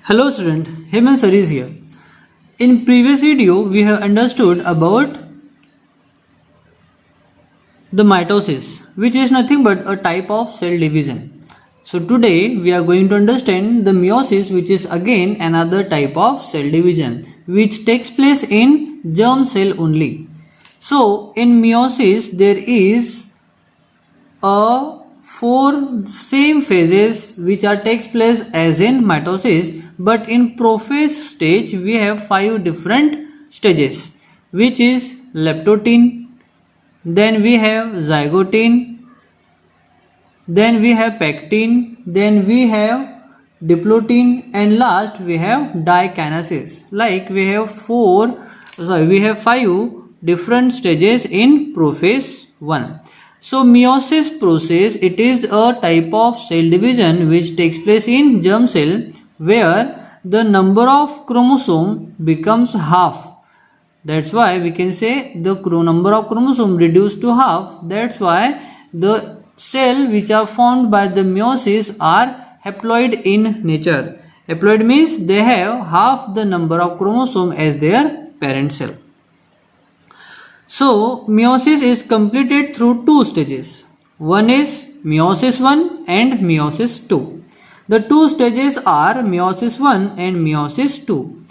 Hello student, Hemant Sir is here. In previous video, we have understood about the mitosis, which is nothing but a type of cell division. So today we are going to understand the meiosis, which is again another type of cell division, which takes place in germ cell only. So in meiosis there is a four same phases which are takes place as in mitosis, but in prophase stage we have five different stages, which is leptotin, then we have zygotin, then we have pectin, then we have diplotin, and last we have dikinases. Like we have five different stages in prophase 1. So meiosis process, it is a type of cell division which takes place in germ cell where the number of chromosome becomes half. That's why we can say the number of chromosome reduced to half. That's why the cell which are formed by the meiosis are haploid in nature. Haploid means they have half the number of chromosome as their parent cell. So meiosis is completed through two stages. One is meiosis 1 and meiosis 2. The two stages are meiosis 1 and meiosis 2.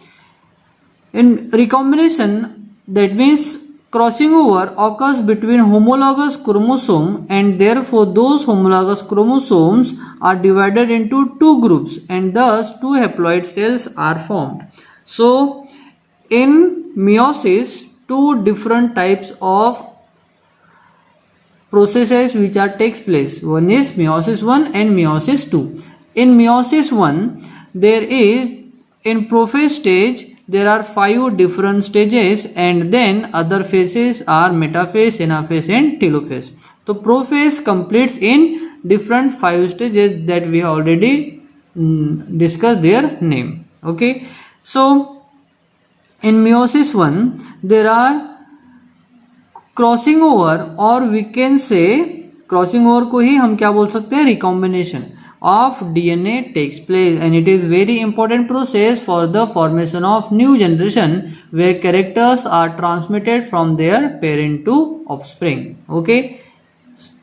In recombination, that means crossing over occurs between homologous chromosome, and therefore those homologous chromosomes are divided into two groups, and thus two haploid cells are formed. So in meiosis, two different types of processes which are takes place. One is meiosis 1 and meiosis 2. In meiosis 1, there is in prophase stage there are five different stages, and then other phases are metaphase, anaphase, and telophase. So prophase completes in different five stages that we have already discussed their name. Okay, so in meiosis 1 there are crossing over, or we can say crossing over को ही हम क्या बोल सकते हैं, recombination of DNA takes place, and it is very important process for the formation of new generation where characters are transmitted from their parent to offspring. Okay,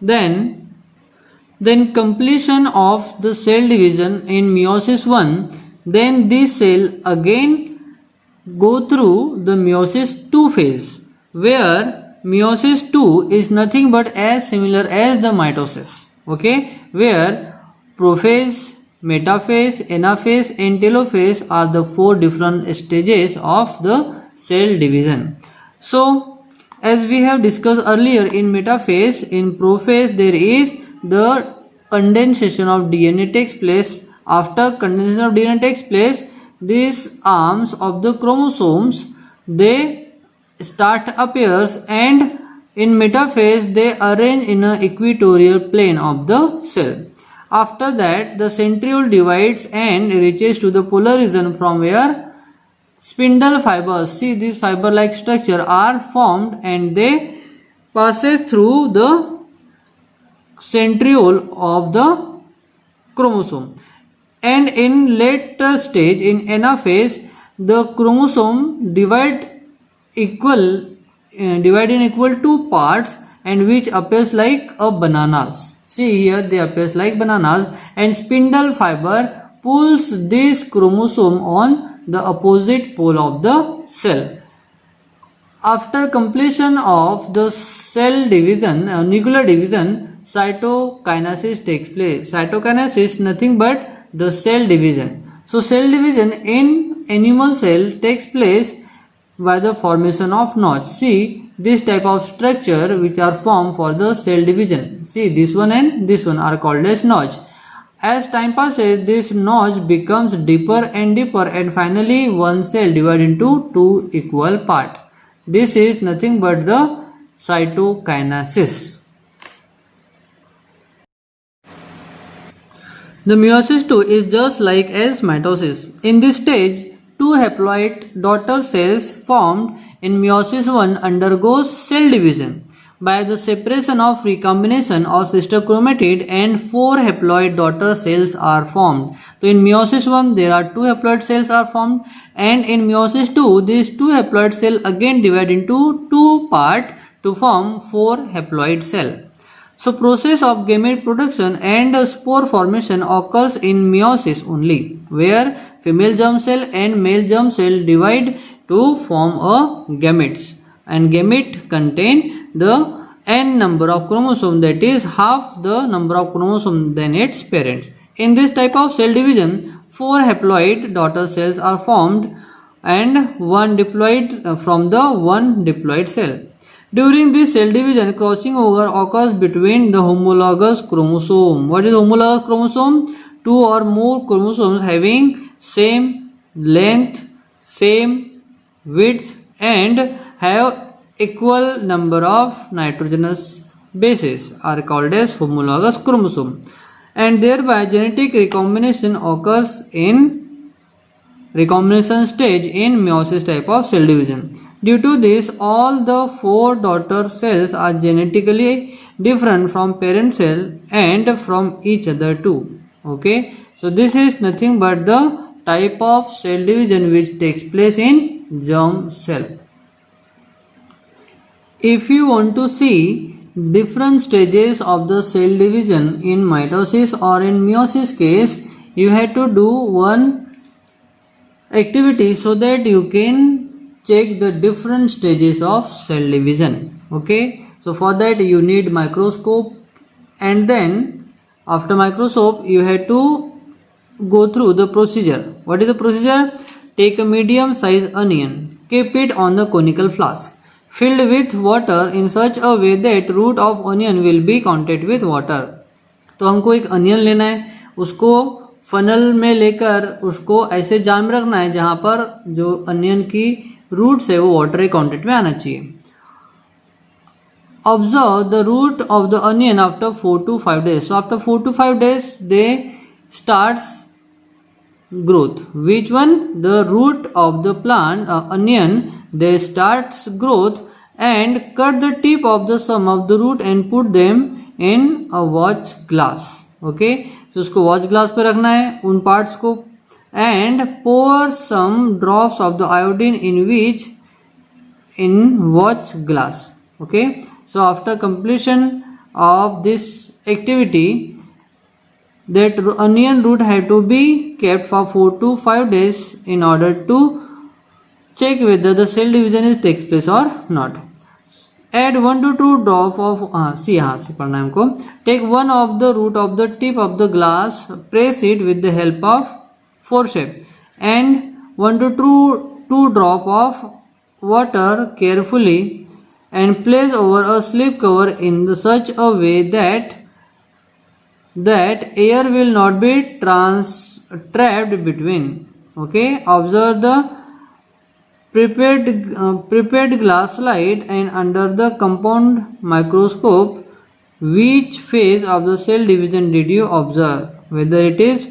then completion of the cell division in meiosis 1, then this cell again go through the meiosis 2 phase, where meiosis 2 is nothing but as similar as the mitosis. Okay, where prophase, metaphase, anaphase, and telophase are the four different stages of the cell division. So as we have discussed earlier, in metaphase, in prophase there is the condensation of DNA takes place. After condensation of DNA takes place, these arms of the chromosomes, they start appears, and in metaphase they arrange in an equatorial plane of the cell. After that, the centriole divides and reaches to the polar region, from where spindle fibers, see this fiber like structure, are formed, and they passes through the centriole of the chromosome. And in later stage, in anaphase, the chromosome divide in equal two parts, and which appears like a bananas. See here, they appears like bananas, and spindle fiber pulls this chromosome on the opposite pole of the cell. After completion of the cell division, nuclear division, cytokinesis takes place. Cytokinesis nothing but the cell division. So cell division in animal cell takes place by the formation of notch. See this type of structure which are formed for the cell division. See this one and this one are called as notch. As time passes, this notch becomes deeper and deeper, and finally one cell divided into two equal parts. This is nothing but the cytokinesis. The meiosis 2 is just like as mitosis. In this stage, two haploid daughter cells formed in meiosis 1 undergoes cell division, by the separation of recombination of sister chromatid and 4 haploid daughter cells are formed. So in meiosis 1 there are 2 haploid cells are formed, and in meiosis 2 these 2 haploid cell again divide into 2 part to form 4 haploid cell. So process of gamete production and spore formation occurs in meiosis only, where female germ cell and male germ cell divide to form a gametes, and gamete contain the n number of chromosomes, that is half the number of chromosomes than its parents. In this type of cell division, 4 haploid daughter cells are formed and 1 diploid from the 1 diploid cell. During this cell division, crossing over occurs between the homologous chromosome. What is homologous chromosome? 2 or more chromosomes having same length, same width and have equal number of nitrogenous bases are called as homologous chromosome, and thereby genetic recombination occurs in recombination stage in meiosis type of cell division. Due to this, all the 4 daughter cells are genetically different from parent cell and from each other too. Okay, so this is nothing but the type of cell division which takes place in germ cell. If you want to see different stages of the cell division in mitosis or in meiosis case, you have to do one activity so that you can check the different stages of cell division. Okay, so for that you need microscope, and then after microscope you have to go through the procedure. What is the procedure? Take a medium size onion, keep it on the conical flask filled with water in such a way that root of onion will be contact with water. तो हमको एक onion लेना है, उसको funnel में लेकर उसको ऐसे जाम रखना है जहां पर जो अनियन की रूट्स है वो वाटर के कांटेक्ट में आना चाहिए. Observe the root of the onion after 4 to 5 days. So after 4 to 5 days they starts growth. Which one? The root of the plant onion, they starts growth, and cut the tip of the some of the root and put them in a watch glass. Okay, so उसको watch glass पे रखना है उन parts को, and pour some drops of the iodine in watch glass. Okay, so after completion of this activity, that onion root had to be kept for 4 to 5 days in order to check whether the cell division is takes place or not. Add 1 to 2 drop of take one of the root of the tip of the glass, press it with the help of forceps, and 1 to 2 drop of water carefully and place over a slip cover in such a way that air will not be trapped between. Okay, observe the prepared glass slide, and under the compound microscope, which phase of the cell division did you observe, whether it is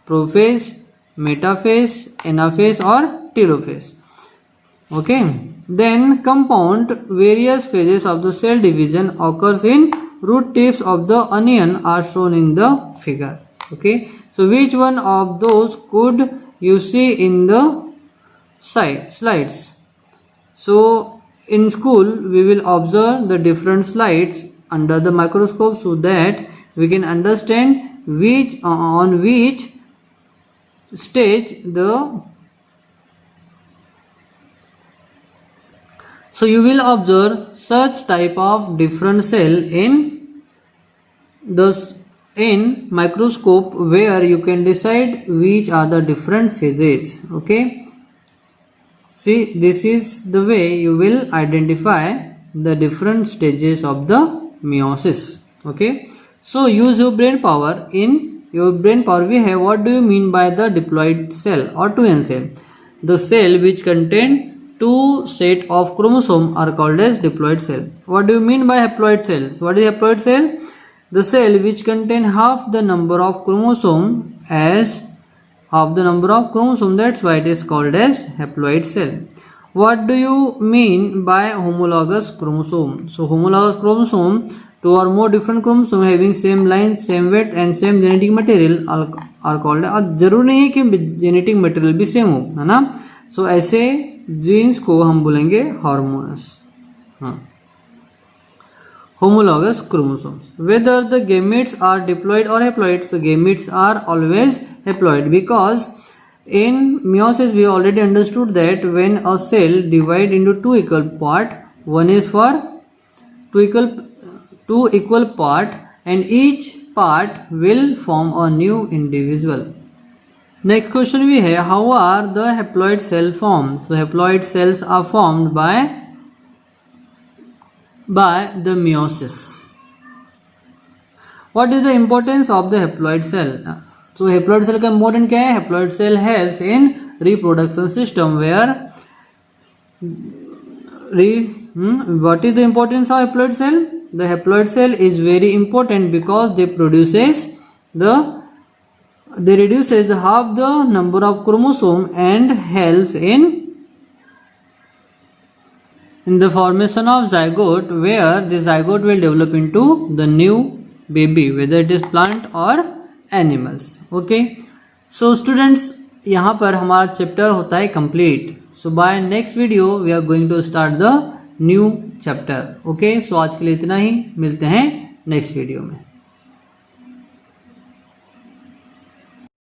prophase, metaphase, anaphase or telophase. Okay, then compound various phases of the cell division occurs in root tips of the onion are shown in the figure. Okay, so which one of those could you see in the slides? So in school we will observe the different slides under the microscope so that we can understand which on which stage the. So you will observe such type of different cell in microscope where you can decide which are the different phases. Okay, see, this is the way you will identify the different stages of the meiosis. Okay, so use your brain power. In your brain power we have, what do you mean by the diploid cell or 2n cell? The cell which contain 2 set of chromosome are called as diploid cell. What do you mean by haploid cell? What is haploid cell? The cell which contain half the number of chromosome as half the number of chromosome, that's why it is called as haploid cell. What do you mean by homologous chromosome? So homologous chromosome, two or more different chromosomes having same length, same weight and same genetic material are called. और जरूर नहीं है कि genetic material भी same हो, है ना. So ऐसे genes को हम बोलेंगे hormones. हाँ. Homologous chromosomes. Whether the gametes are diploid or haploid, so gametes are always haploid, because in meiosis we already understood that when a cell divide into two equal part, one is for two equal part and each part will form a new individual. Next question we have, how are the haploid cell formed? So haploid cells are formed by the meiosis. What is the importance of the haploid cell? So haploid cell का important क्या है? Haploid cell helps in reproduction system where what is the importance of haploid cell? The haploid cell is very important because they reduces the half the number of chromosome and helps in the formation of zygote, where the zygote will develop into the new baby, whether it is plant or animals. Okay, so students, यहाँ पर हमारा chapter होता है complete. So by next video we are going to start the new chapter. Okay, so आज के लिए इतना ही, मिलते हैं नेक्स्ट वीडियो में.